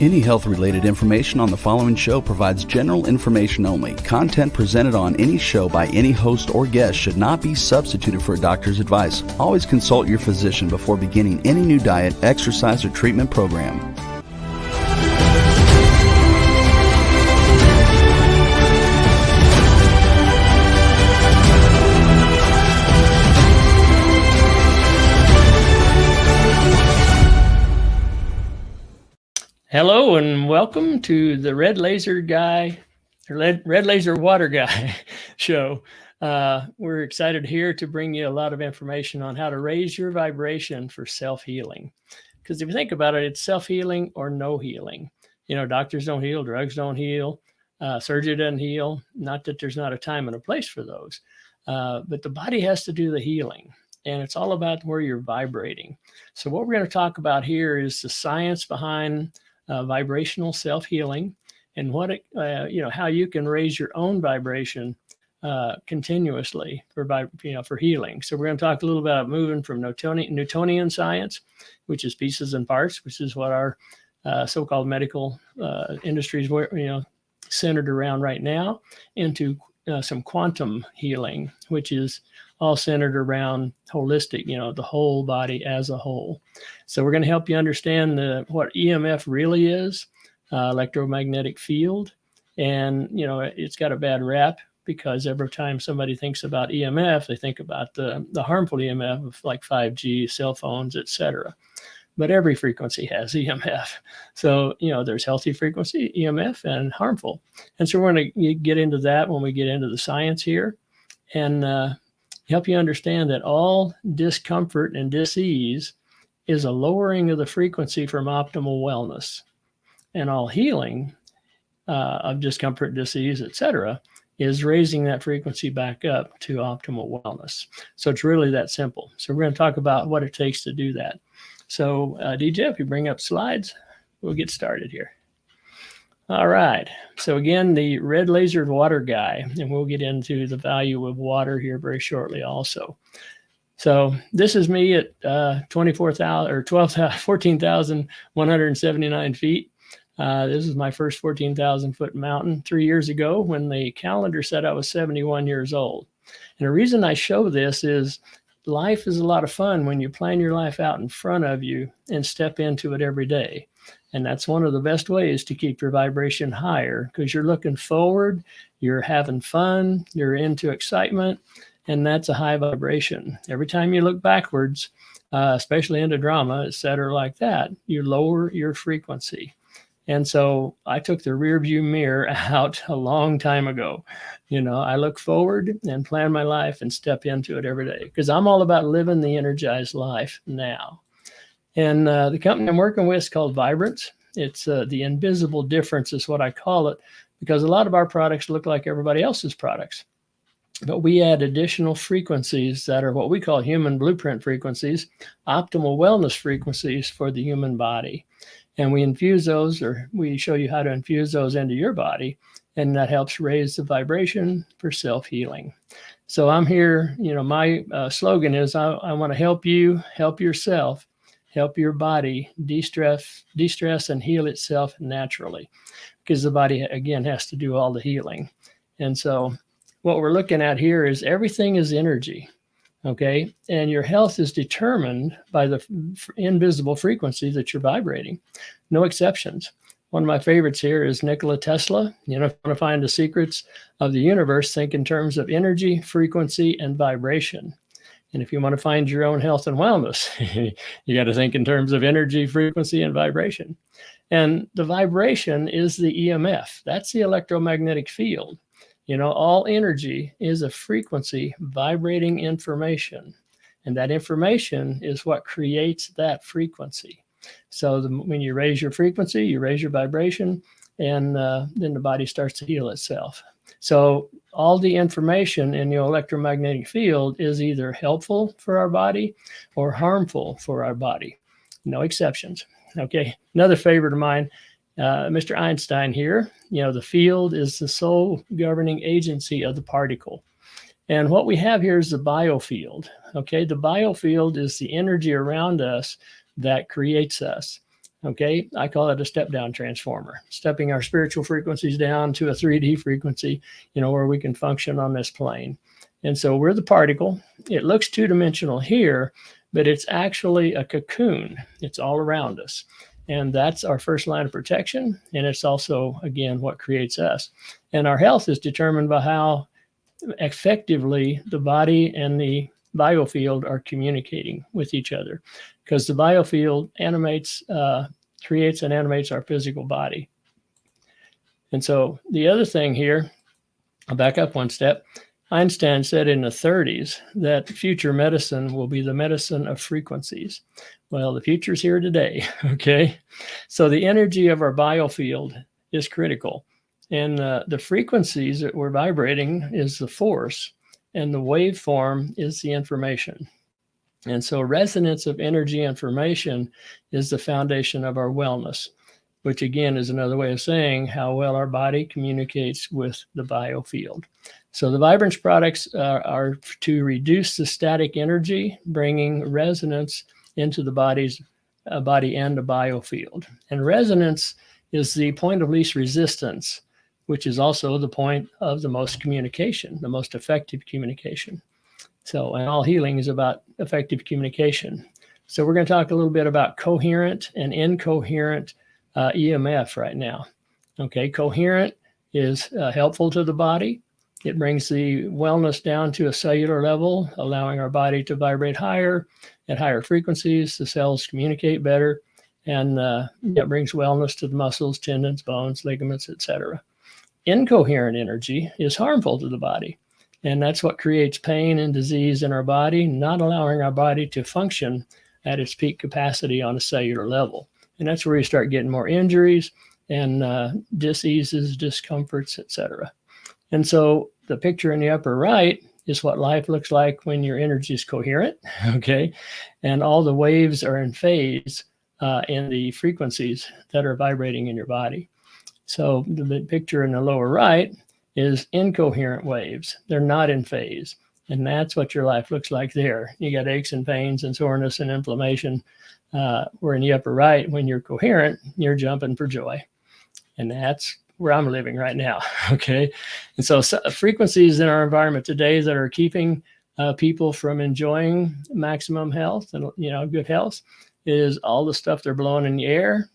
Any health-related information on the following show provides general information only. Content presented on any show by any host or guest should not be substituted for a doctor's advice. Always consult your physician before beginning any new diet, exercise, or treatment program. Hello and welcome to the Red Laser Water Guy show. We're excited here to bring you a lot of information on how to raise your vibration for self-healing. Because if you think about it, it's self-healing or no healing. You know, doctors don't heal, drugs don't heal, surgery doesn't heal. Not that there's not a time and a place for those, but the body has to do the healing. And it's all about where you're vibrating. So what we're going to talk about here is the science behind vibrational self-healing, and what how you can raise your own vibration continuously for healing. So we're going to talk a little about moving from Newtonian science, which is pieces and parts, which is what our so-called medical industries centered around right now, into some quantum healing, which is all centered around holistic, the whole body as a whole. So we're going to help you understand what EMF really is, electromagnetic field. And, it's got a bad rap because every time somebody thinks about EMF, they think about the harmful EMF of like 5G, cell phones, etc. But every frequency has EMF. So, there's healthy frequency EMF and harmful. And so we're going to get into that when we get into the science here, and help you understand that all discomfort and dis-ease is a lowering of the frequency from optimal wellness. And all healing of discomfort, dis-ease, etc., is raising that frequency back up to optimal wellness. So it's really that simple. So we're going to talk about what it takes to do that. So DJ, if you bring up slides, we'll get started here. All right. So again, the Red Laser Water Guy, and we'll get into the value of water here very shortly also. So this is me at 14,179 feet. This is my first 14,000 foot mountain 3 years ago when the calendar said I was 71 years old. And the reason I show this is life is a lot of fun when you plan your life out in front of you and step into it every day. And that's one of the best ways to keep your vibration higher, because you're looking forward, you're having fun, you're into excitement, and that's a high vibration. Every time you look backwards, especially into drama, et cetera, like that, you lower your frequency. And so I took the rear view mirror out a long time ago. I look forward and plan my life and step into it every day, because I'm all about living the energized life now. And the company I'm working with is called Vibrance. It's the invisible difference is what I call it, because a lot of our products look like everybody else's products. But we add additional frequencies that are what we call human blueprint frequencies, optimal wellness frequencies for the human body. And we infuse those, or we show you how to infuse those into your body, and that helps raise the vibration for self-healing. So I'm here, my slogan is I want to help you, help yourself, help your body de-stress and heal itself naturally, because the body, again, has to do all the healing. And so what we're looking at here is everything is energy, okay? And your health is determined by the invisible frequency that you're vibrating, no exceptions. One of my favorites here is Nikola Tesla. If you want to find the secrets of the universe, think in terms of energy, frequency, and vibration. And if you want to find your own health and wellness, you got to think in terms of energy, frequency, and vibration. And the vibration is the EMF. That's the electromagnetic field. All energy is a frequency vibrating information. And that information is what creates that frequency. So when you raise your frequency, you raise your vibration, and then the body starts to heal itself. So all the information in the electromagnetic field is either helpful for our body or harmful for our body. No exceptions. Okay. Another favorite of mine, Mr. Einstein here, the field is the sole governing agency of the particle. And what we have here is the biofield. Okay. The biofield is the energy around us that creates us. Okay, I call it a step down transformer, stepping our spiritual frequencies down to a 3D frequency, where we can function on this plane. And so we're the particle. It looks two-dimensional here, but it's actually a cocoon. It's all around us. And that's our first line of protection. And it's also, again, what creates us. And our health is determined by how effectively the body and the biofield are communicating with each other, because the biofield creates and animates our physical body. And so the other thing here, I'll back up one step. Einstein said in the 30s that future medicine will be the medicine of frequencies. Well, the future's here today, okay? So the energy of our biofield is critical. And the frequencies that we're vibrating is the force, and the waveform is the information. And so resonance of energy information is the foundation of our wellness, which again is another way of saying how well our body communicates with the biofield. So the Vibrance products are to reduce the static energy, bringing resonance into the body and the biofield. And resonance is the point of least resistance, which is also the point of the most communication, the most effective communication. So, and all healing is about effective communication. So we're going to talk a little bit about coherent and incoherent EMF right now. Okay, coherent is helpful to the body. It brings the wellness down to a cellular level, allowing our body to vibrate higher at higher frequencies. The cells communicate better, and it brings wellness to the muscles, tendons, bones, ligaments, etc. Incoherent energy is harmful to the body, and that's what creates pain and disease in our body, not allowing our body to function at its peak capacity on a cellular level. And that's where you start getting more injuries and diseases, discomforts, etc. And so the picture in the upper right is what life looks like when your energy is coherent, okay? And all the waves are in phase in the frequencies that are vibrating in your body. So the picture in the lower right is incoherent waves. They're not in phase. And that's what your life looks like there. You got aches and pains and soreness and inflammation. Where in the upper right, when you're coherent, you're jumping for joy. And that's where I'm living right now, okay? And so frequencies in our environment today that are keeping people from enjoying maximum health and, good health is all the stuff they're blowing in the air,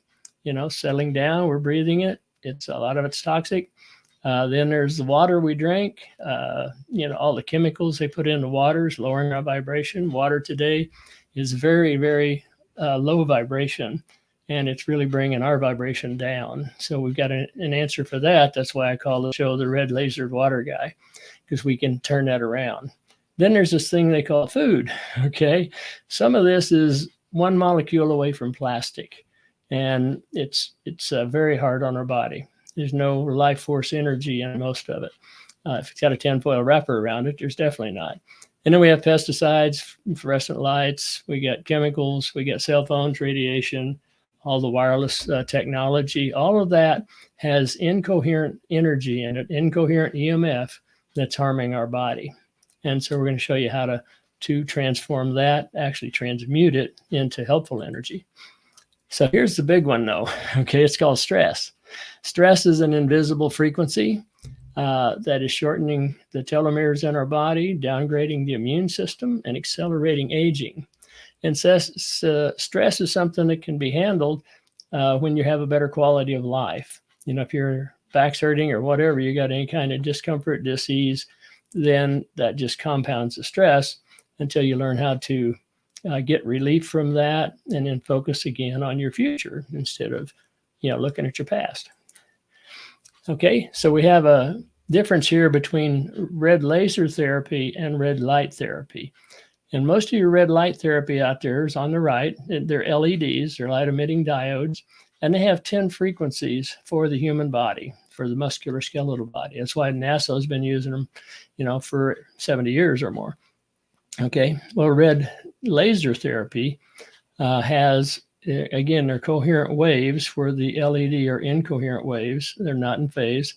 settling down, we're breathing it. A lot of it's toxic. Then there's the water we drink, all the chemicals they put in the water is lowering our vibration. Water today is very, very low vibration, and it's really bringing our vibration down. So we've got an answer for that. That's why I call the show the red lasered water guy, because we can turn that around. Then there's this thing they call food, okay? Some of this is one molecule away from plastic, and it's very hard on our body. There's no life force energy in most of it. If it's got a tinfoil wrapper around it, there's definitely not. And then we have pesticides, fluorescent lights, we got chemicals, we got cell phones, radiation, all the wireless technology. All of that has incoherent energy in it, incoherent EMF that's harming our body. And so we're going to show you how to transform that, actually transmute it into helpful energy. So here's the big one though, okay? It's called stress. Stress is an invisible frequency that is shortening the telomeres in our body, downgrading the immune system, and accelerating aging. And stress is something that can be handled when you have a better quality of life. If your back's hurting or whatever, you got any kind of discomfort, disease, then that just compounds the stress until you learn how to get relief from that and then focus again on your future instead of looking at your past. Okay, so we have a difference here between red laser therapy and red light therapy. And most of your red light therapy out there is on the right. They're LEDs, they're light emitting diodes, and they have 10 frequencies for the human body, for the musculoskeletal body. That's why NASA has been using them, for 70 years or more. Okay, well, red laser therapy has, again, they're coherent waves where the LED are incoherent waves. They're not in phase.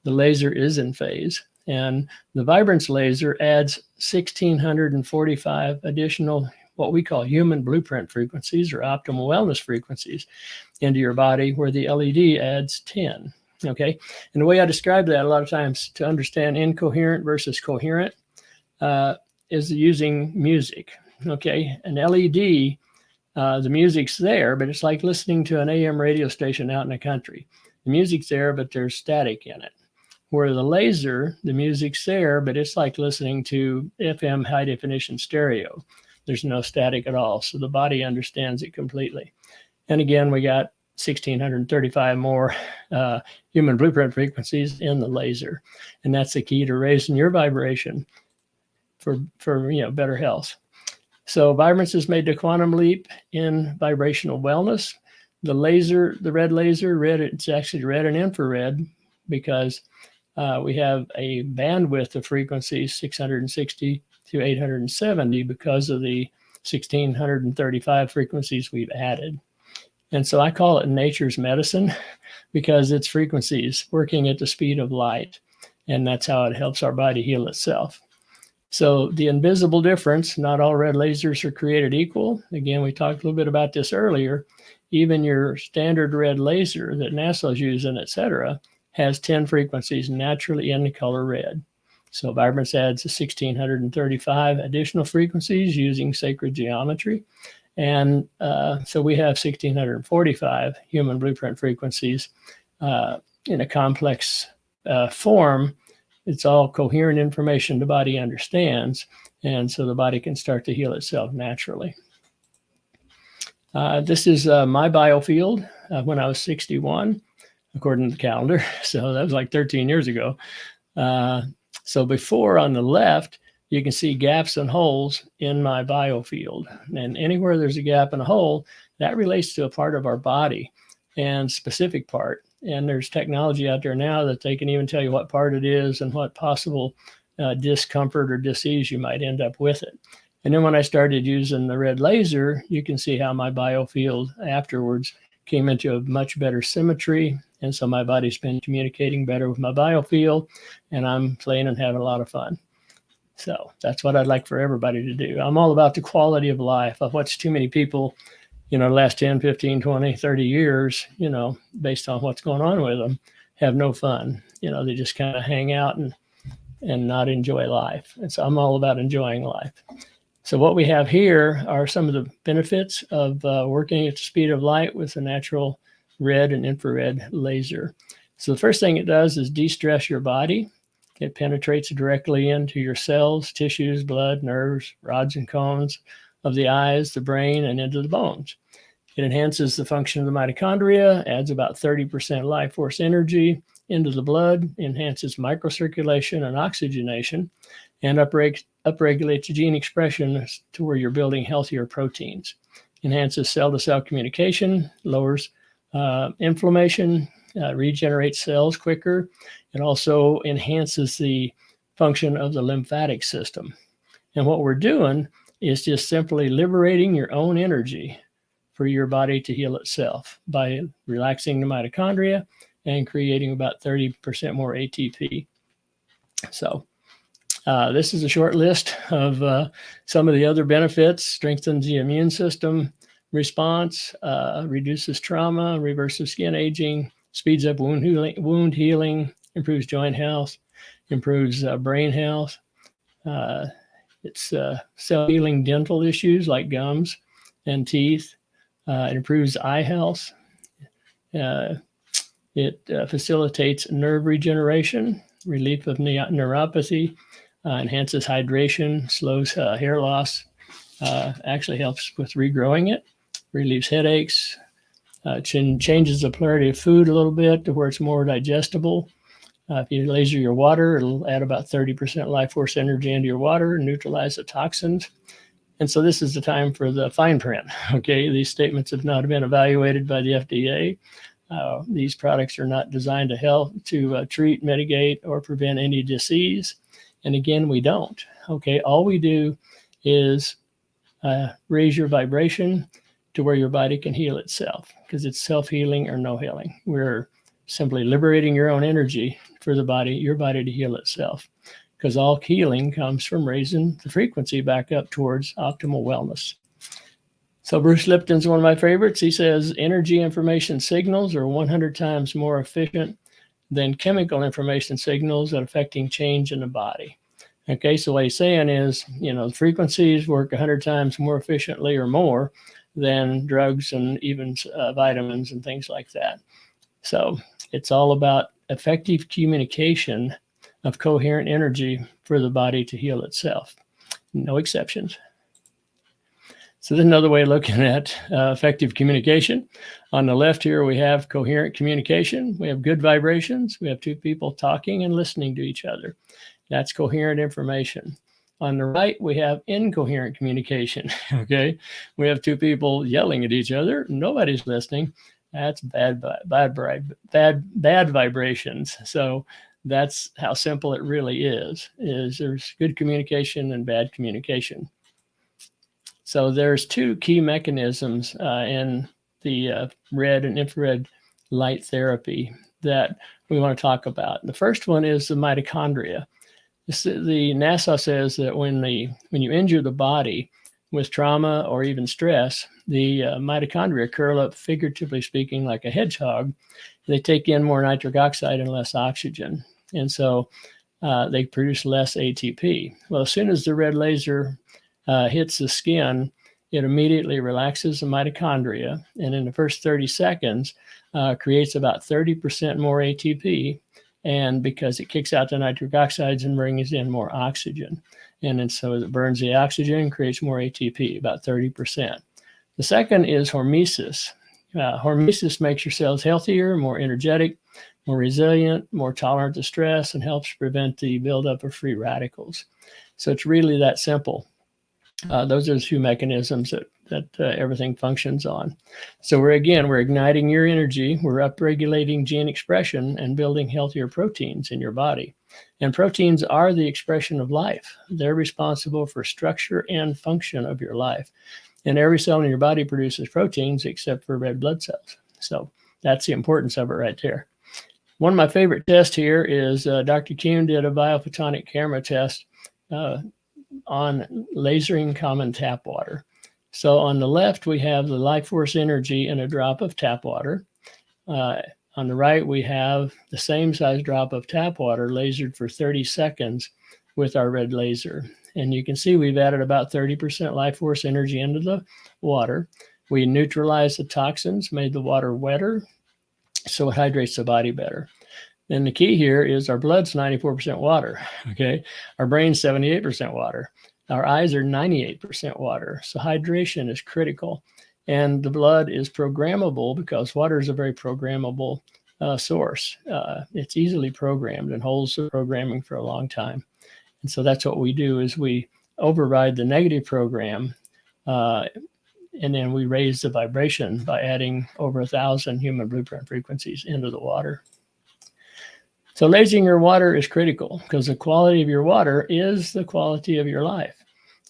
The laser is in phase. And the Vibrance laser adds 1,645 additional what we call human blueprint frequencies or optimal wellness frequencies into your body, where the LED adds 10. Okay. And the way I describe that a lot of times to understand incoherent versus coherent is using music. Okay. An LED, the music's there, but it's like listening to an AM radio station out in the country. The music's there, but there's static in it. Where the laser, the music's there, but it's like listening to FM high definition stereo. There's no static at all. So the body understands it completely. And again, we got 1,635 more human blueprint frequencies in the laser. And that's the key to raising your vibration for better health. So Vibrance has made the quantum leap in vibrational wellness. The laser, the red laser, it's actually red and infrared, because we have a bandwidth of frequencies 660 to 870 because of the 1,635 frequencies we've added. And so I call it nature's medicine, because it's frequencies working at the speed of light. And that's how it helps our body heal itself. So the invisible difference, not all red lasers are created equal. Again, we talked a little bit about this earlier. Even your standard red laser that NASA's using, et cetera, has 10 frequencies naturally in the color red. So Vibrance adds 1,635 additional frequencies using sacred geometry. And so we have 1,645 human blueprint frequencies in a complex form. It's all coherent information the body understands, and so the body can start to heal itself naturally. This is my biofield when I was 61, according to the calendar. So that was like 13 years ago. So before, on the left, you can see gaps and holes in my biofield. And anywhere there's a gap and a hole, that relates to a part of our body, and specific part. And there's technology out there now that they can even tell you what part it is and what possible discomfort or disease you might end up with it. And then when I started using the red laser, you can see how my biofield afterwards came into a much better symmetry. And so my body's been communicating better with my biofield, and I'm playing and having a lot of fun. So that's what I'd like for everybody to do. I'm all about the quality of life. I've watched too many people, the last 10, 15, 20, 30 years, based on what's going on with them, have no fun. They just kind of hang out and not enjoy life. And so I'm all about enjoying life. So what we have here are some of the benefits of working at the speed of light with a natural red and infrared laser. So the first thing it does is de-stress your body. It penetrates directly into your cells, tissues, blood, nerves, rods and cones of the eyes, the brain, and into the bones. It enhances the function of the mitochondria, adds about 30% life force energy into the blood, enhances microcirculation and oxygenation, and upregulates gene expression to where you're building healthier proteins. Enhances cell-to-cell communication, lowers inflammation, regenerates cells quicker. It also enhances the function of the lymphatic system. And what we're doing is just simply liberating your own energy for your body to heal itself by relaxing the mitochondria and creating about 30% more ATP. So this is a short list of some of the other benefits. Strengthens the immune system response, reduces trauma, reverses skin aging, speeds up wound healing, improves joint health, improves brain health. It's cell-healing dental issues like gums and teeth. It improves eye health. It facilitates nerve regeneration, relief of neuropathy, enhances hydration, slows hair loss, actually helps with regrowing it, relieves headaches, changes the polarity of food a little bit to where it's more digestible. If you laser your water, it'll add about 30% life force energy into your water and neutralize the toxins. And so this is the time for the fine print. Okay, these statements have not been evaluated by the FDA. These products are not designed to help to treat, mitigate, or prevent any disease. And again, we don't. Okay, all we do is raise your vibration to where your body can heal itself, because it's self-healing or no healing. We're simply liberating your own energy for your body to heal itself, because all healing comes from raising the frequency back up towards optimal wellness. So Bruce Lipton's one of my favorites. He says energy information signals are 100 times more efficient than chemical information signals at affecting change in the body. Okay, so what he's saying is, the frequencies work 100 times more efficiently or more than drugs and even vitamins and things like that. So it's all about effective communication of coherent energy for the body to heal itself. No exceptions. So there's another way of looking at effective communication. On the left here, we have coherent communication. We have good vibrations. We have two people talking and listening to each other. That's coherent information. On the right, we have incoherent communication. Okay, we have two people yelling at each other. Nobody's listening. That's bad vibrations. So that's how simple it really is there's good communication and bad communication. So there's two key mechanisms in the red and infrared light therapy that we want to talk about. The first one is the mitochondria. The NASA says that when you injure the body with trauma or even stress, the mitochondria curl up, figuratively speaking, like a hedgehog. They take in more nitric oxide and less oxygen. And so they produce less ATP. Well, as soon as the red laser hits the skin, it immediately relaxes the mitochondria, and in the first 30 seconds, creates about 30% more ATP, and because it kicks out the nitric oxides and brings in more oxygen. And then so it burns the oxygen, creates more ATP, about 30%. The second is hormesis. Hormesis makes your cells healthier, more energetic, more resilient, more tolerant to stress, and helps prevent the buildup of free radicals. So it's really that simple. Those are the two mechanisms that everything functions on. So we're igniting your energy, we're upregulating gene expression and building healthier proteins in your body. And proteins are the expression of life. They're responsible for structure and function of your life. And every cell in your body produces proteins except for red blood cells. So that's the importance of it right there. One of my favorite tests here is Dr. Kuhn did a biophotonic camera test on lasering common tap water. So on the left, we have the life force energy in a drop of tap water. On the right, we have the same size drop of tap water lasered for 30 seconds with our red laser. And you can see we've added about 30% life force energy into the water. We neutralized the toxins, made the water wetter, so it hydrates the body better. And the key here is our blood's 94% water, okay? Our brain's 78% water. Our eyes are 98% water. So hydration is critical. And the blood is programmable because water is a very programmable source. It's easily programmed and holds the programming for a long time. And so that's what we do is we override the negative program and then we raise the vibration by adding over 1,000 human blueprint frequencies into the water. So lasering your water is critical because the quality of your water is the quality of your life.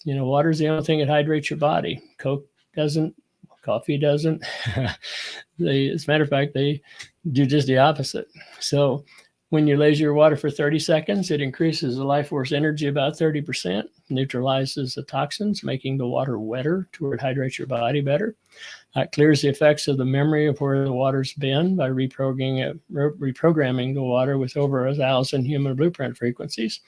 Water is the only thing that hydrates your body. Coke doesn't, coffee doesn't. As a matter of fact, they do just the opposite. So when you laser your water for 30 seconds, it increases the life force energy about 30%, neutralizes the toxins, making the water wetter to where it hydrates your body better. It clears the effects of the memory of where the water's been by reprogramming the water with over 1,000 human blueprint frequencies.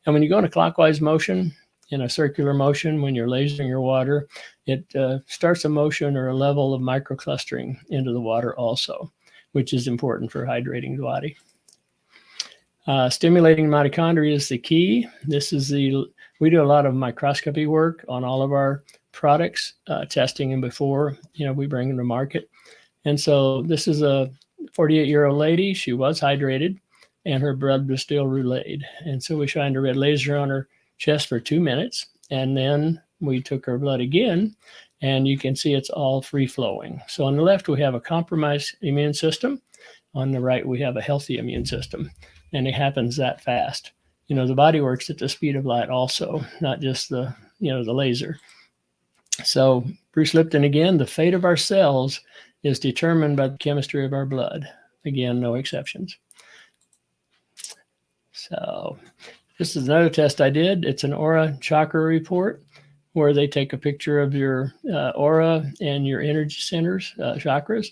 And when you go in a clockwise motion, in a circular motion, when you're lasering your water, it starts a motion or a level of microclustering into the water also, which is important for hydrating the body. Stimulating mitochondria is the key. We do a lot of microscopy work on all of our products, testing them before, we bring them to market. And so this is a 48-year-old lady. She was hydrated and her blood was still relayed. And so we shined a red laser on her chest for 2 minutes. And then we took her blood again and you can see it's all free flowing. So on the left, we have a compromised immune system. On the right, we have a healthy immune system. And it happens that fast. The body works at the speed of light also, not just the laser. So Bruce Lipton again, the fate of our cells is determined by the chemistry of our blood. Again, no exceptions. So this is another test I did. It's an aura chakra report where they take a picture of your aura and your energy centers, chakras.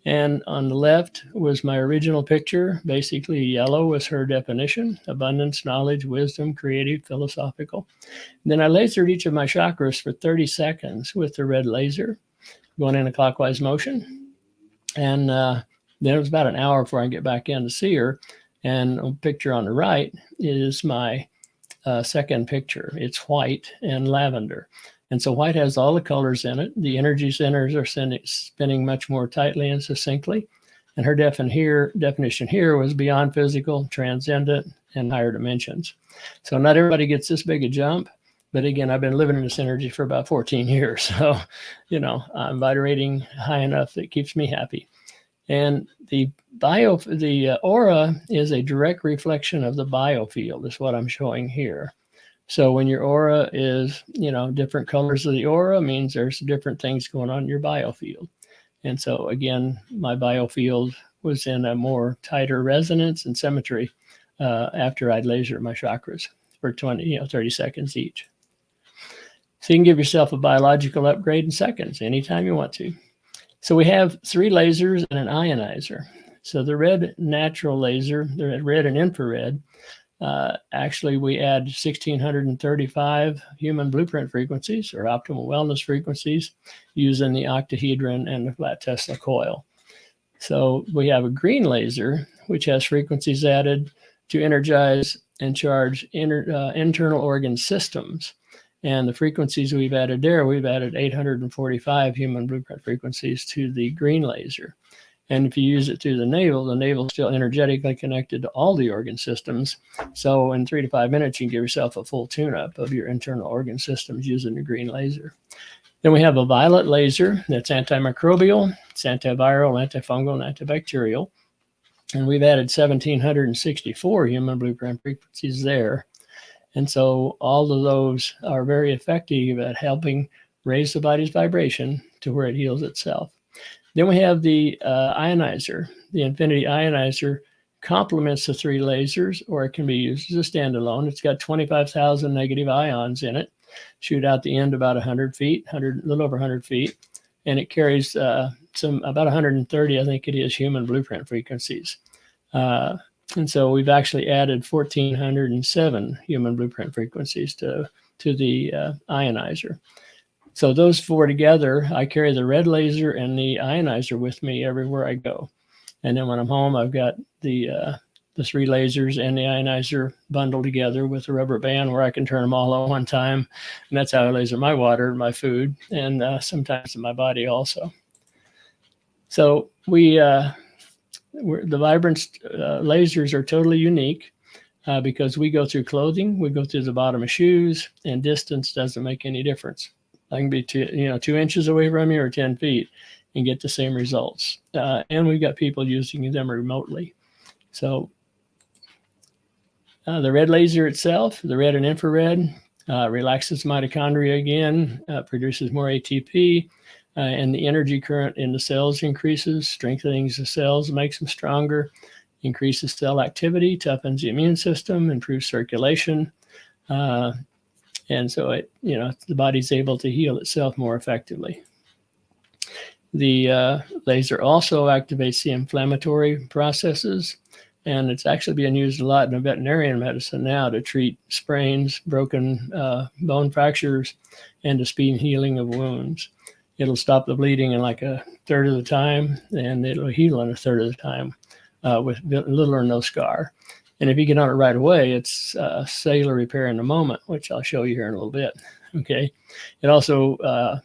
And on the left was my original picture. Basically, yellow was her definition: abundance, knowledge, wisdom, creative, philosophical. And then I lasered each of my chakras for 30 seconds with the red laser, going in a clockwise motion. And then it was about an hour before I get back in to see her. And a picture on the right is my second picture. It's white and lavender. And so white has all the colors in it. The energy centers are spinning much more tightly and succinctly. And her definition here was beyond physical, transcendent, and higher dimensions. So not everybody gets this big a jump. But again, I've been living in this energy for about 14 years. So, I'm vibrating high enough that keeps me happy. And the aura is a direct reflection of the biofield, is what I'm showing here. So when your aura is, different colors of the aura means there's different things going on in your biofield. And so again, my biofield was in a more tighter resonance and symmetry after I'd lasered my chakras for 30 seconds each. So you can give yourself a biological upgrade in seconds, anytime you want to. So we have 3 lasers and an ionizer. So the red natural laser, the red and infrared, actually we add 1,635 human blueprint frequencies or optimal wellness frequencies using the octahedron and the flat Tesla coil. So we have a green laser, which has frequencies added to energize and charge internal organ systems. And the frequencies we've added there, we've added 845 human blueprint frequencies to the green laser. And if you use it through the navel is still energetically connected to all the organ systems. So in 3 to 5 minutes, you can give yourself a full tune-up of your internal organ systems using the green laser. Then we have a violet laser that's antimicrobial, it's antiviral, antifungal, and antibacterial. And we've added 1,764 human blueprint frequencies there. And so all of those are very effective at helping raise the body's vibration to where it heals itself. Then we have the ionizer. The Infinity Ionizer complements the 3 lasers, or it can be used as a standalone. It's got 25,000 negative ions in it, shoot out the end about 100 feet, a little over 100 feet, and it carries about 130, I think it is, human blueprint frequencies. And so we've actually added 1,407 human blueprint frequencies to the ionizer. So those 4 together, I carry the red laser and the ionizer with me everywhere I go. And then when I'm home, I've got the 3 lasers and the ionizer bundled together with a rubber band where I can turn them all on one time. And that's how I laser my water, my food, and sometimes in my body also. So the Vibrance lasers are totally unique because we go through clothing, we go through the bottom of shoes, and distance doesn't make any difference. I can be 2 inches away from you or 10 feet and get the same results. And we've got people using them remotely. So the red laser itself, the red and infrared, relaxes mitochondria again, produces more ATP, and the energy current in the cells increases, strengthening the cells, makes them stronger, increases cell activity, toughens the immune system, improves circulation. And so the body's able to heal itself more effectively. The laser also activates the inflammatory processes, and it's actually being used a lot in veterinarian medicine now to treat sprains, broken bone fractures, and to speed healing of wounds. It'll stop the bleeding in like a third of the time, and it'll heal in a third of the time with little or no scar. And if you get on it right away, it's cellular repair in a moment, which I'll show you here in a little bit. Okay. It also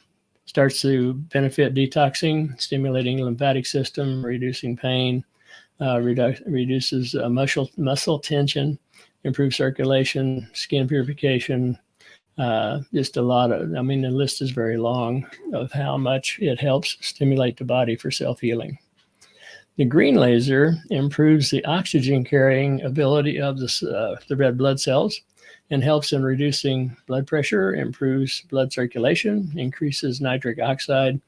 starts to benefit detoxing, stimulating the lymphatic system, reducing pain, reduces muscle tension, improves circulation, skin purification. Just a lot of, the list is very long of how much it helps stimulate the body for self-healing. The green laser improves the oxygen carrying ability of the red blood cells and helps in reducing blood pressure, improves blood circulation, increases nitric oxide,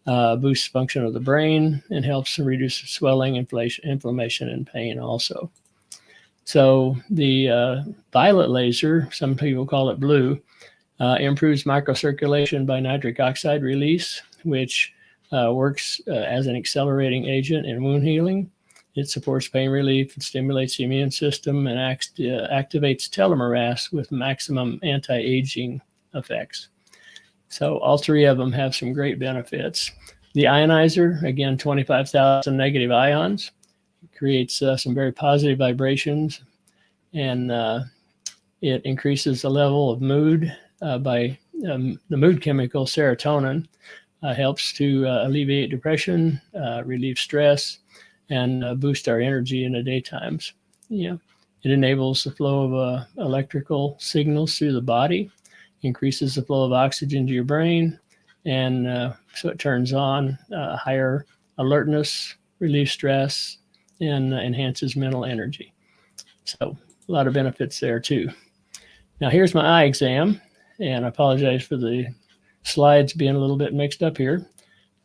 boosts function of the brain, and helps to reduce swelling, inflammation, and pain also. So the violet laser, some people call it blue, Improves microcirculation by nitric oxide release, which works as an accelerating agent in wound healing. It supports pain relief, it stimulates the immune system, and activates telomerase with maximum anti-aging effects. So all three of them have some great benefits. The ionizer, again, 25,000 negative ions, creates some very positive vibrations, and it increases the level of mood by the mood chemical serotonin. Helps to alleviate depression, relieve stress, and boost our energy in the daytimes. It enables the flow of electrical signals through the body, increases the flow of oxygen to your brain, and so it turns on higher alertness, relieves stress, and enhances mental energy. So a lot of benefits there too. Now here's my eye exam, and I apologize for the slides being a little bit mixed up here.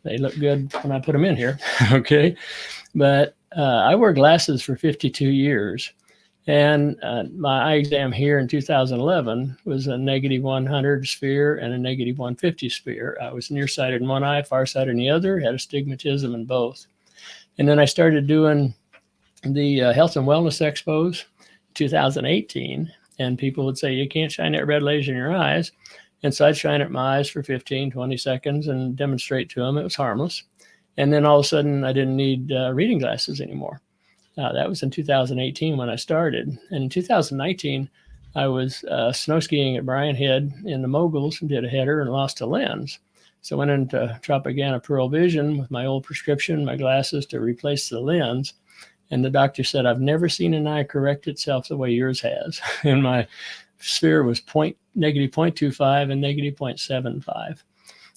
They look good when I put them in here, okay? But I wore glasses for 52 years, and my eye exam here in 2011 was a negative 100 sphere and a negative 150 sphere. I was nearsighted in one eye, farsighted in the other, had astigmatism in both. And then I started doing the health and wellness expos in 2018, and people would say, you can't shine that red laser in your eyes. And so I'd shine at my eyes for 15, 20 seconds and demonstrate to them it was harmless. And then all of a sudden, I didn't need reading glasses anymore. That was in 2018 when I started. And in 2019, I was snow skiing at Bryan Head in the moguls and did a header and lost a lens. So I went into Tropicana Pearl Vision with my old prescription, my glasses to replace the lens. And the doctor said, I've never seen an eye correct itself the way yours has. And my sphere was negative 0.25 and negative 0.75.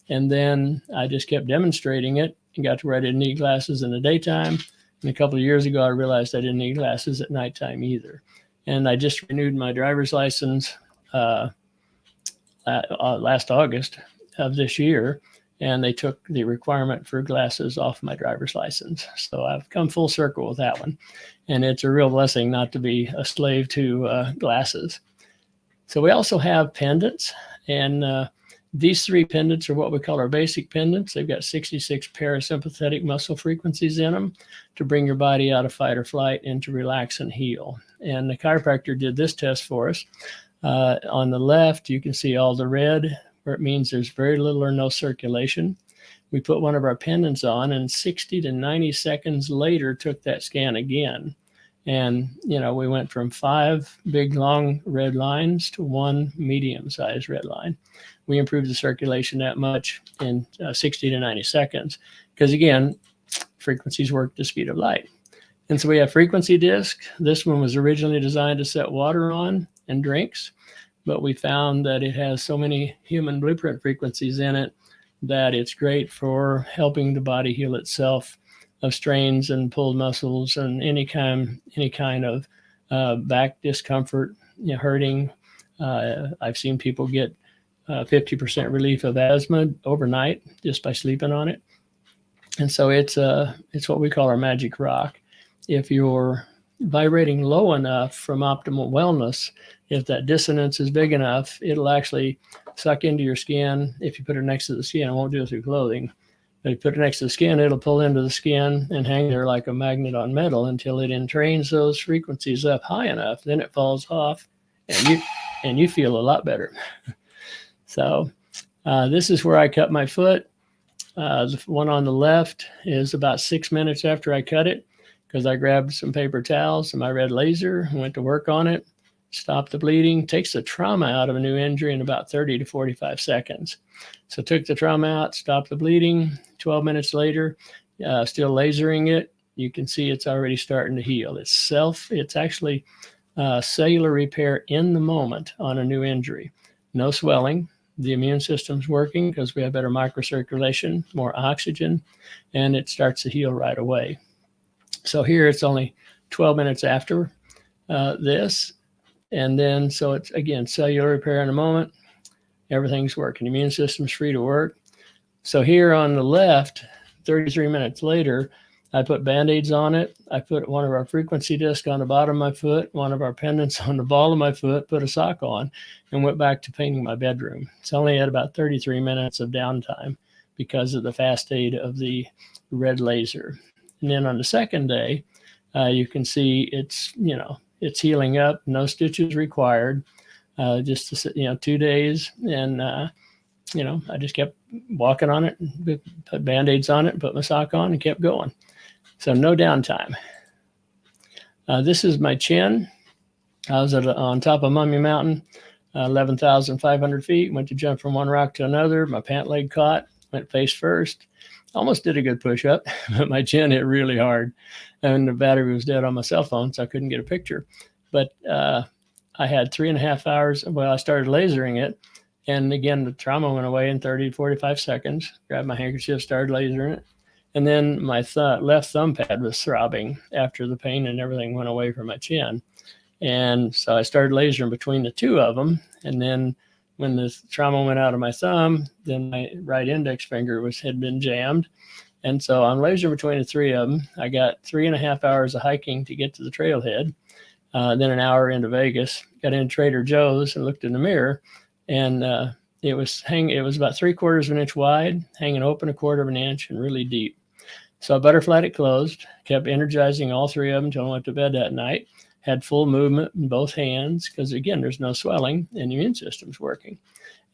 And then I just kept demonstrating it and got to where I didn't need glasses in the daytime. And a couple of years ago, I realized I didn't need glasses at nighttime either. And I just renewed my driver's license last August of this year, and they took the requirement for glasses off my driver's license. So I've come full circle with that one. And it's a real blessing not to be a slave to glasses. So we also have pendants, and these three pendants are what we call our basic pendants. They've got 66 parasympathetic muscle frequencies in them to bring your body out of fight or flight and to relax and heal. And the chiropractor did this test for us. On the left, you can see all the red, where it means there's very little or no circulation. We put one of our pendants on, and 60 to 90 seconds later took that scan again. And, we went from 5 big, long red lines to 1 medium-sized red line. We improved the circulation that much in 60 to 90 seconds. Because, again, frequencies work at the speed of light. And so we have frequency disc. This one was originally designed to set water on and drinks, but we found that it has so many human blueprint frequencies in it that it's great for helping the body heal itself of strains and pulled muscles and any kind of back discomfort, hurting. I've seen people get 50% relief of asthma overnight just by sleeping on it. And so it's what we call our magic rock. If you're vibrating low enough from optimal wellness, if that dissonance is big enough, it'll actually suck into your skin. If you put it next to the skin, it won't do it through clothing. But if you put it next to the skin, it'll pull into the skin and hang there like a magnet on metal until it entrains those frequencies up high enough. Then it falls off, and you feel a lot better. So this is where I cut my foot. The one on the left is about 6 minutes after I cut it, because I grabbed some paper towels and my red laser, went to work on it, stopped the bleeding, takes the trauma out of a new injury in about 30 to 45 seconds. So took the trauma out, stopped the bleeding. 12 minutes later, still lasering it. You can see it's already starting to heal. It's actually cellular repair in the moment on a new injury. No swelling. The immune system's working because we have better microcirculation, more oxygen, and it starts to heal right away. So here it's only 12 minutes after this. And then, so it's, again, cellular repair in a moment. Everything's working. The immune system's free to work. So here on the left, 33 minutes later, I put Band-Aids on it. I put one of our frequency discs on the bottom of my foot, one of our pendants on the ball of my foot, put a sock on, and went back to painting my bedroom. It's only had about 33 minutes of downtime because of the fast aid of the red laser. And then on the second day, you can see it's healing up, no stitches required, just 2 days. And, I just kept walking on it, put Band-Aids on it, put my sock on, and kept going. So no downtime. This is my chin. I was on top of Mummy Mountain, 11,500 feet, went to jump from one rock to another. My pant leg caught, went face first. Almost did a good push-up, but my chin hit really hard. And the battery was dead on my cell phone, so I couldn't get a picture. But I had 3.5 hours. Well, I started lasering it. And again, the trauma went away in 30 to 45 seconds. Grabbed my handkerchief, started lasering it. And then my left thumb pad was throbbing after the pain and everything went away from my chin. And so I started lasering between the two of them. And then when the trauma went out of my thumb, then my right index finger had been jammed. And so I'm lasering between the three of them. I got 3.5 hours of hiking to get to the trailhead. Then an hour into Vegas, got in Trader Joe's and looked in the mirror. And it was about 3/4 of an inch wide, hanging open 1/4 of an inch, and really deep. So I butterflied it closed, kept energizing all three of them until I went to bed that night. Had full movement in both hands because, again, there's no swelling and the immune system's working.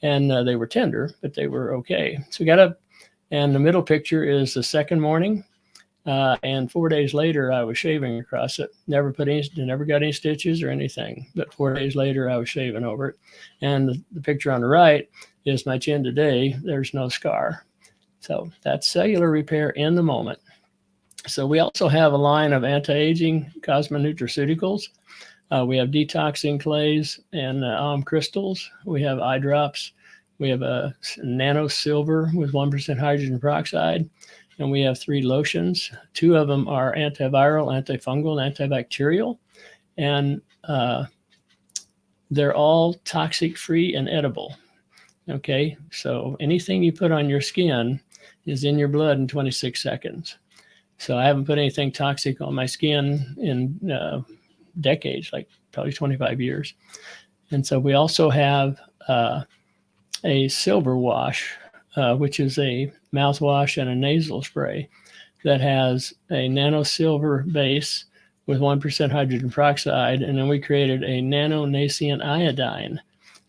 And they were tender, but they were okay. So we got up, and the middle picture is the second morning. And 4 days later, I was shaving across it. Never got any stitches or anything. But 4 days later, I was shaving over it. And the picture on the right is my chin today. There's no scar. So that's cellular repair in the moment. So we also have a line of anti-aging cosmonutraceuticals. We have detoxing clays and crystals. We have eye drops. We have a nano silver with 1% hydrogen peroxide. And we have 3 lotions. 2 of them are antiviral, antifungal, and antibacterial. And they're all toxic-free and edible. Okay, so anything you put on your skin is in your blood in 26 seconds. So I haven't put anything toxic on my skin in decades, like probably 25 years. And so we also have a silver wash, which is a mouthwash and a nasal spray that has a nano silver base with 1% hydrogen peroxide. And then we created a nano nascent iodine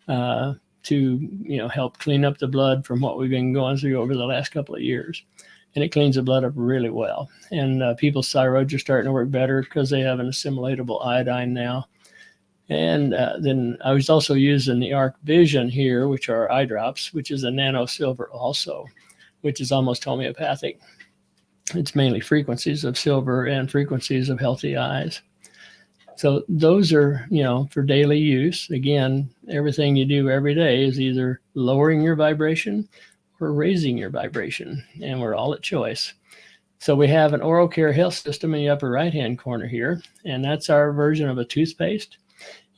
to help clean up the blood from what we've been going through over the last couple of years. And it cleans the blood up really well. And people's thyroids are starting to work better because they have an assimilatable iodine now. And then I was also using the Arc Vision here, which are eye drops, which is a nano silver also, which is almost homeopathic. It's mainly frequencies of silver and frequencies of healthy eyes. So those are, for daily use. Again, everything you do every day is either lowering your vibration or raising your vibration, and we're all at choice. So we have an oral care health system in the upper right-hand corner here, and that's our version of a toothpaste.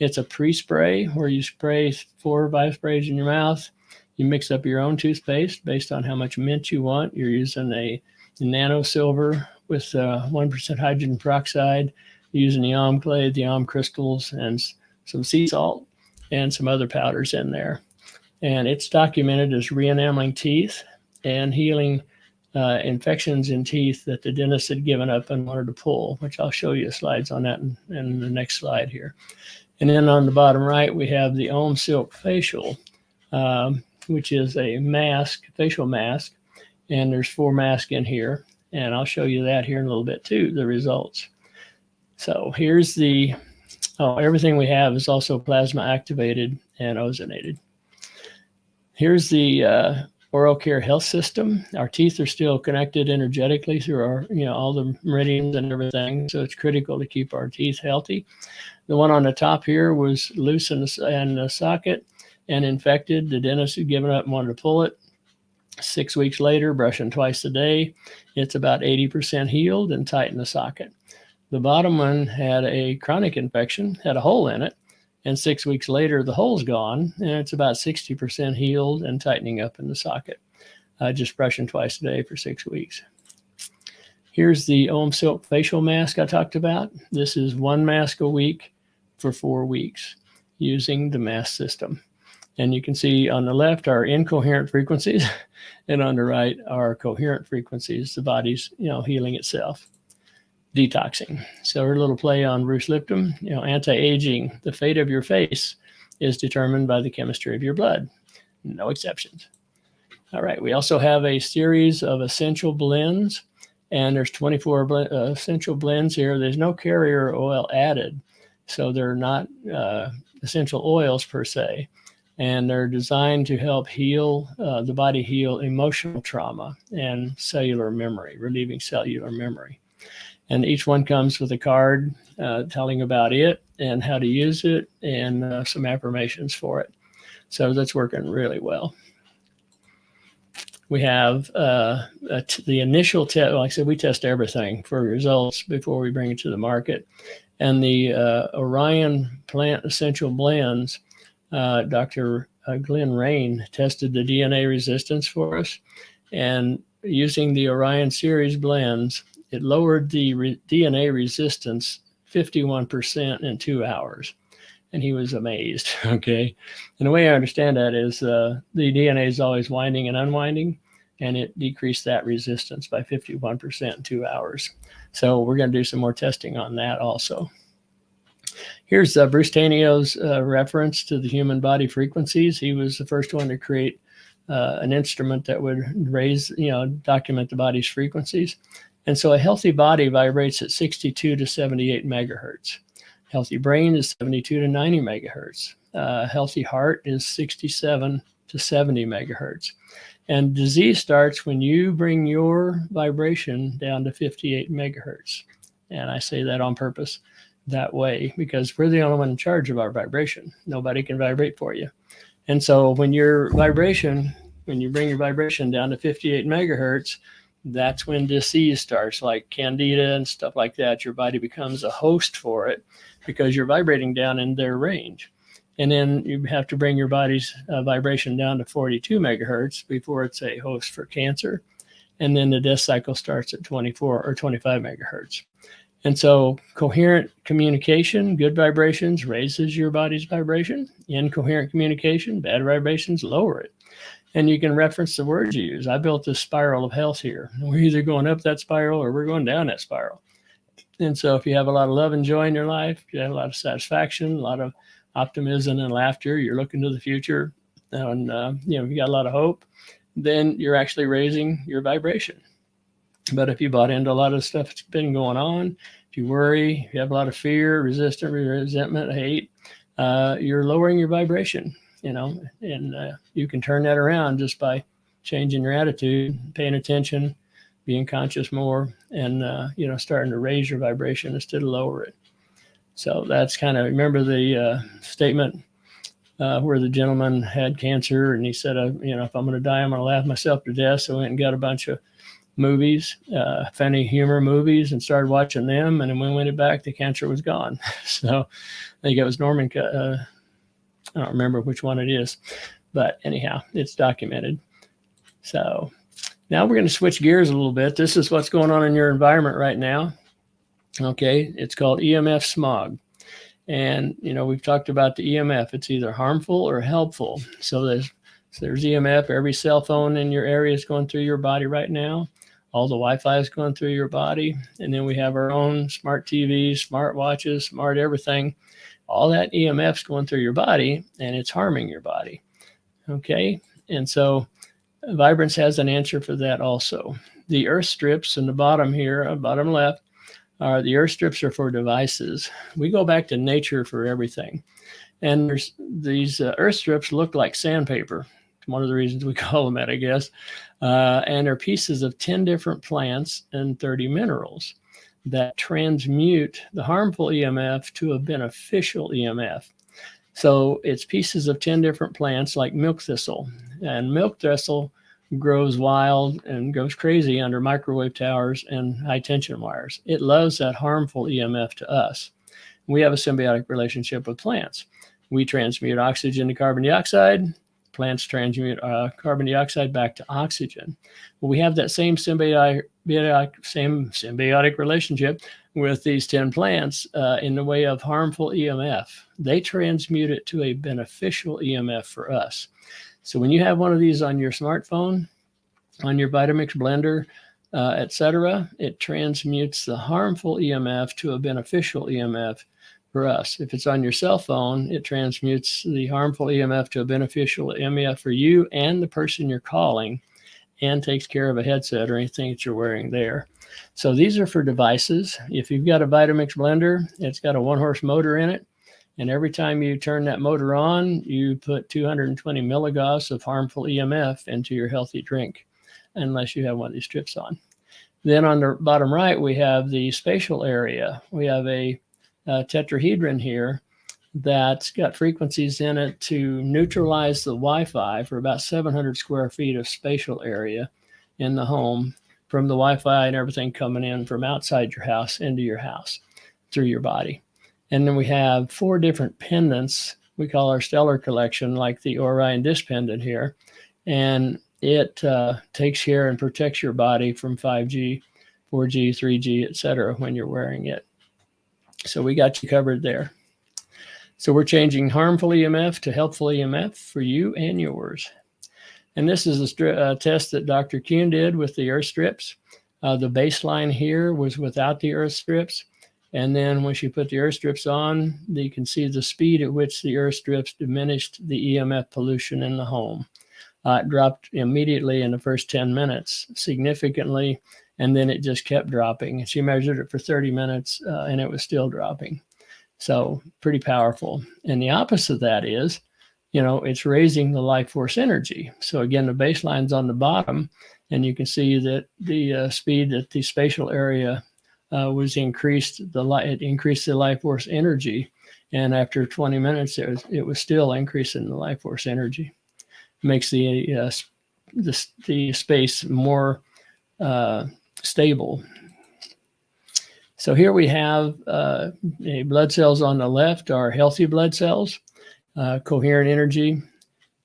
It's a pre-spray where you spray 4 or 5 sprays in your mouth. You mix up your own toothpaste based on how much mint you want. You're using a nano silver with 1% hydrogen peroxide, using the alum clay, the alum crystals, and some sea salt, and some other powders in there. And it's documented as re-enameling teeth and healing infections in teeth that the dentist had given up and wanted to pull, which I'll show you slides on that in the next slide here. And then on the bottom right, we have the Om Silk Facial, which is a mask, facial mask. And there's 4 masks in here. And I'll show you that here in a little bit too, the results. So here's everything we have is also plasma activated and ozonated. Here's the oral care health system. Our teeth are still connected energetically through our, all the meridians and everything. So it's critical to keep our teeth healthy. The one on the top here was loose in the socket and infected. The dentist had given up and wanted to pull it. 6 weeks later, brushing twice a day, it's about 80% healed and tight in the socket. The bottom one had a chronic infection, had a hole in it, and 6 weeks later, the hole's gone, and it's about 60% healed and tightening up in the socket. Just brushing twice a day for 6 weeks. Here's the Ohm Silk facial mask I talked about. This is 1 mask a week for 4 weeks using the mask system. And you can see on the left are incoherent frequencies, and on the right are coherent frequencies. The body's, healing itself, detoxing. So a little play on Bruce Lipton, anti-aging. The fate of your face is determined by the chemistry of your blood. No exceptions. All right. We also have a series of essential blends, and there's 24 essential blends here. There's no carrier oil added, so they're not essential oils per se. And they're designed to help heal the body, heal emotional trauma and cellular memory, relieving cellular memory. And each one comes with a card telling about it and how to use it and some affirmations for it. So that's working really well. We have the initial test. Like I said, we test everything for results before we bring it to the market. And the Orion Plant Essential Blends, Dr. Glenn Rain tested the DNA resistance for us, and using the Orion series blends, it lowered the DNA resistance 51% in 2 hours. And he was amazed. Okay. And the way I understand that is the DNA is always winding and unwinding, and it decreased that resistance by 51% in 2 hours. So we're going to do some more testing on that also. Here's Bruce Tanio's reference to the human body frequencies. He was the first one to create an instrument that would document the body's frequencies. And so a healthy body vibrates at 62 to 78 megahertz. Healthy brain is 72 to 90 megahertz. Healthy heart is 67 to 70 megahertz. And disease starts when you bring your vibration down to 58 megahertz. And I say that on purpose that way because we're the only one in charge of our vibration. Nobody can vibrate for you. And so when you bring your vibration down to 58 megahertz, that's when disease starts, like candida and stuff like that. Your body becomes a host for it because you're vibrating down in their range. And then you have to bring your body's vibration down to 42 megahertz before it's a host for cancer. And then the death cycle starts at 24 or 25 megahertz. And so coherent communication, good vibrations, raises your body's vibration. Incoherent communication, bad vibrations, lower it. And you can reference the words you use. I built this spiral of health here. We're either going up that spiral or we're going down that spiral. And so if you have a lot of love and joy in your life, you have a lot of satisfaction, a lot of optimism and laughter, you're looking to the future, and you got a lot of hope, then you're actually raising your vibration. But if you bought into a lot of stuff that's been going on, if you worry, if you have a lot of fear, resentment, hate, you're lowering your vibration, and you can turn that around just by changing your attitude, paying attention, being conscious more, and, starting to raise your vibration instead of lower it. So that's kind of, remember the statement where the gentleman had cancer and he said, if I'm going to die, I'm going to laugh myself to death. So I went and got a bunch of movies, funny humor movies, and started watching them. And then when we went back, the cancer was gone. So I think it was Norman. I don't remember which one it is, but anyhow, it's documented. So now we're going to switch gears a little bit. This is what's going on in your environment right now. Okay. It's called EMF smog. And, we've talked about the EMF. It's either harmful or helpful. So there's EMF. Every cell phone in your area is going through your body right now. All the Wi-Fi is going through your body. And then we have our own smart TVs, smart watches, smart everything. All that EMF is going through your body, and it's harming your body. Okay. And so Vibrance has an answer for that also. The earth strips in the bottom here, bottom left, the earth strips are for devices. We go back to nature for everything. And there's these earth strips look like sandpaper. One of the reasons we call them that, I guess. And they're pieces of 10 different plants and 30 minerals that transmute the harmful EMF to a beneficial EMF. So it's pieces of 10 different plants like milk thistle. And milk thistle grows wild and goes crazy under microwave towers and high tension wires. It loves that harmful EMF to us. We have a symbiotic relationship with plants. We transmute oxygen to carbon dioxide. plants transmute carbon dioxide back to oxygen. Well, we have that same symbiotic relationship with these 10 plants in the way of harmful EMF. They transmute it to a beneficial EMF for us. So when you have one of these on your smartphone, on your Vitamix blender, etc., it transmutes the harmful EMF to a beneficial EMF for us. If it's on your cell phone, it transmutes the harmful EMF to a beneficial EMF for you and the person you're calling, and takes care of a headset or anything that you're wearing there. So these are for devices. If you've got a Vitamix blender, it's got a 1-horse motor in it. And every time you turn that motor on, you put 220 milligauss of harmful EMF into your healthy drink, unless you have one of these strips on. Then on the bottom right, we have the spatial area. We have a tetrahedron here that's got frequencies in it to neutralize the Wi-Fi for about 700 square feet of spatial area in the home from the Wi-Fi and everything coming in from outside your house into your house through your body. And then we have 4 different pendants we call our stellar collection, like the Orion disc pendant here. And it takes care and protects your body from 5G, 4G, 3G, etc. when you're wearing it. So we got you covered there. So we're changing harmful EMF to helpful EMF for you and yours. And this is a test that Dr. Kuhn did with the earth strips. The baseline here was without the earth strips. And then when she put the earth strips on, you can see the speed at which the earth strips diminished the EMF pollution in the home. It dropped immediately in the first 10 minutes, significantly, and then it just kept dropping. She measured it for 30 minutes, and it was still dropping. So pretty powerful. And the opposite of that is, it's raising the life force energy. So again, the baseline's on the bottom, and you can see that the speed that the spatial area was increased. It increased the life force energy, and after 20 minutes, it was still increasing the life force energy. Makes the space more stable. So here we have blood cells on the left are healthy blood cells, coherent energy,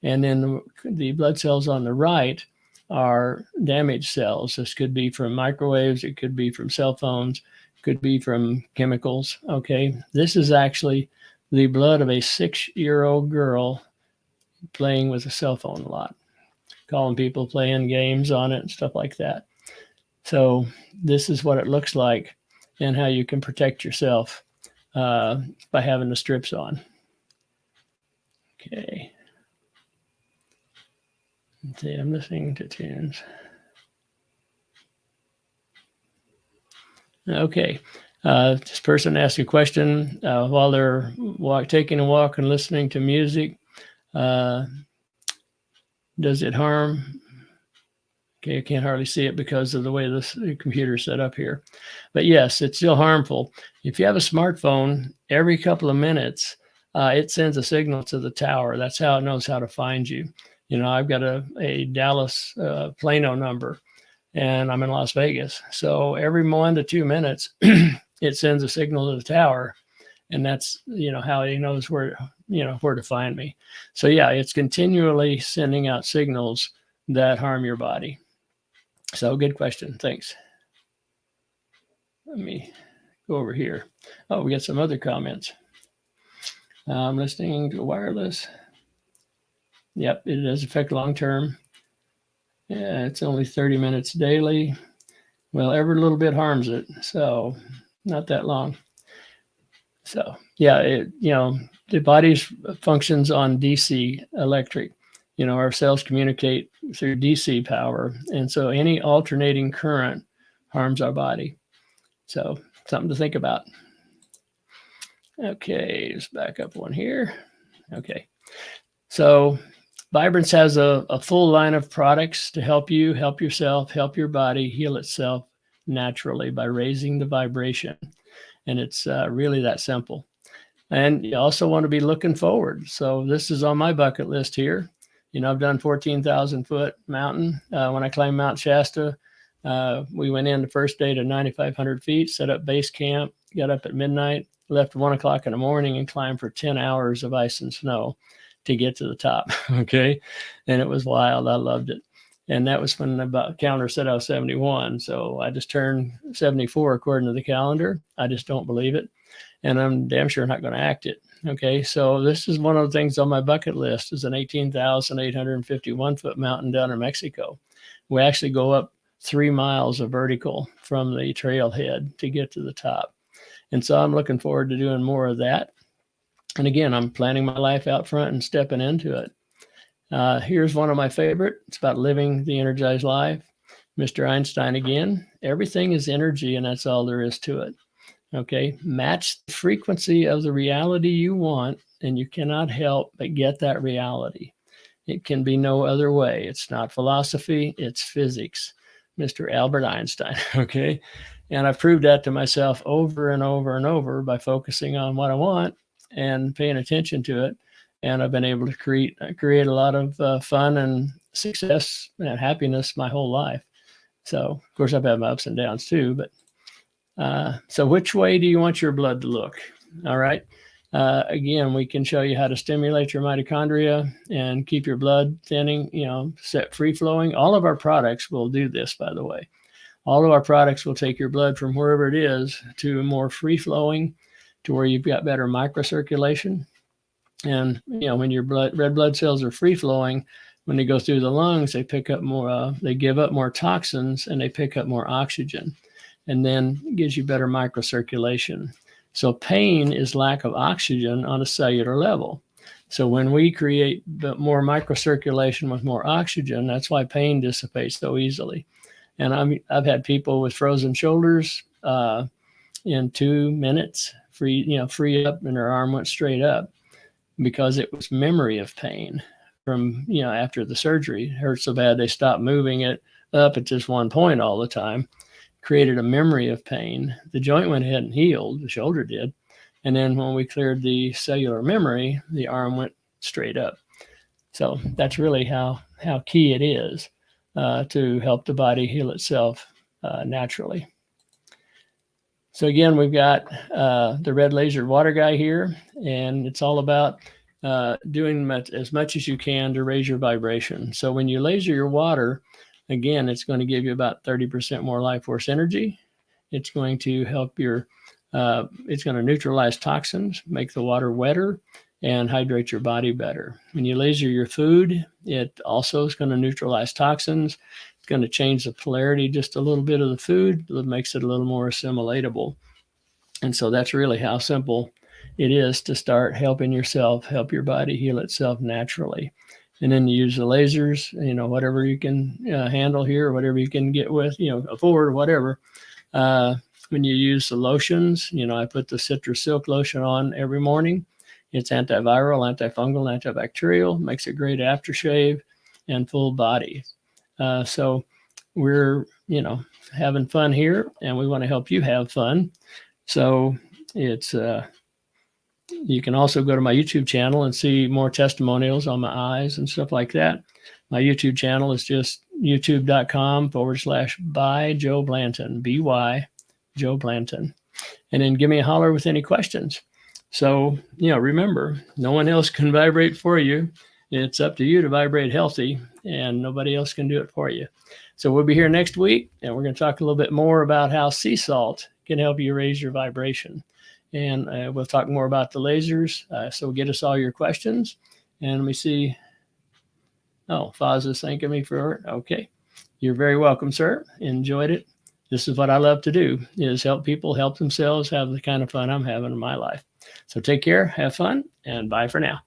and then the blood cells on the right are damaged cells. This could be from microwaves, it could be from cell phones, could be from chemicals. Okay, this is actually the blood of a 6-year-old girl playing with a cell phone a lot, calling people, playing games on it and stuff like that. So this is what it looks like and how you can protect yourself by having the strips on. Okay. Let's see, I'm listening to tunes. Okay. This person asked a question while they're taking a walk and listening to music. Does it harm? Okay, I can't hardly see it because of the way the computer is set up here. But yes, it's still harmful. If you have a smartphone, every couple of minutes, it sends a signal to the tower. That's how it knows how to find you. I've got a Dallas Plano number, and I'm in Las Vegas. So every 1 to 2 minutes, it sends a signal to the tower, and that's how he knows where to find me. So yeah, it's continually sending out signals that harm your body. So good question. Thanks. Let me go over here. Oh, we got some other comments. I'm listening to wireless. Yep, it does affect long term. Yeah, it's only 30 minutes daily. Well, every little bit harms it, so not that long. So yeah, the body's functions on DC electric. Our cells communicate through DC power, and so any alternating current harms our body. So something to think about. Okay, let's back up one here. Okay, so Vibrance has a full line of products to help you, help yourself, help your body heal itself naturally by raising the vibration. And it's really that simple. And you also want to be looking forward. So this is on my bucket list here. I've done 14,000 foot mountain. When I climbed Mount Shasta, we went in the first day to 9,500 feet, set up base camp, got up at midnight, left at 1 o'clock in the morning and climbed for 10 hours of ice and snow. to get to the top. Okay. And it was wild. I loved it. And that was when the calendar said I was 71. So I just turned 74 according to the calendar. I just don't believe it. And I'm damn sure not going to act it. Okay. So this is one of the things on my bucket list is an 18,851 foot mountain down in Mexico. We actually go up 3 miles of vertical from the trailhead to get to the top. And so I'm looking forward to doing more of that. And again, I'm planning my life out front and stepping into it. Here's one of my favorite. It's about living the energized life. Mr. Einstein again, everything is energy and that's all there is to it. Okay, match the frequency of the reality you want and you cannot help but get that reality. It can be no other way. It's not philosophy, it's physics. Mr. Albert Einstein, okay? And I've proved that to myself over and over and over by focusing on what I want and paying attention to it. And I've been able to create a lot of fun and success and happiness my whole life. So, of course, I've had my ups and downs too. But so which way do you want your blood to look? All right. Again, we can show you how to stimulate your mitochondria and keep your blood thinning, set free flowing. All of our products will do this, by the way. All of our products will take your blood from wherever it is to more free flowing, to where you've got better microcirculation. And, when your red blood cells are free flowing, when they go through the lungs, they pick up more, they give up more toxins and they pick up more oxygen, and then it gives you better microcirculation. So pain is lack of oxygen on a cellular level. So when we create more microcirculation with more oxygen, that's why pain dissipates so easily. And I've had people with frozen shoulders in 2 minutes, free up, and their arm went straight up, because it was memory of pain from, after the surgery. It hurt so bad they stopped moving it up at just one point all the time, created a memory of pain. The joint went ahead and healed, the shoulder did. And then when we cleared the cellular memory, the arm went straight up. So that's really how key it is to help the body heal itself naturally. So again, we've got the red laser water guy here, and it's all about doing as much as you can to raise your vibration. So when you laser your water, again, it's going to give you about 30% more life force energy. It's going to help it's going to neutralize toxins, make the water wetter, and hydrate your body better. When you laser your food, it also is going to neutralize toxins. It's going to change the polarity just a little bit of the food. It makes it a little more assimilatable. And so that's really how simple it is to start helping yourself, help your body heal itself naturally. And then you use the lasers, whatever you can handle here, whatever you can get with, afford, whatever. When you use the lotions, I put the citrus silk lotion on every morning. It's antiviral, antifungal, antibacterial, makes a great aftershave and full body. So we're, having fun here, and we want to help you have fun. So it's, you can also go to my YouTube channel and see more testimonials on my eyes and stuff like that. My YouTube channel is just youtube.com/by Joe Blanton, BY Joe Blanton. And then give me a holler with any questions. So, remember, no one else can vibrate for you. It's up to you to vibrate healthy, and nobody else can do it for you. So we'll be here next week, and we're going to talk a little bit more about how sea salt can help you raise your vibration. And we'll talk more about the lasers. So get us all your questions. And let me see. Oh, Foz is thanking me for it. Okay. You're very welcome, sir. Enjoyed it. This is what I love to do, is help people help themselves have the kind of fun I'm having in my life. So take care, have fun, and bye for now.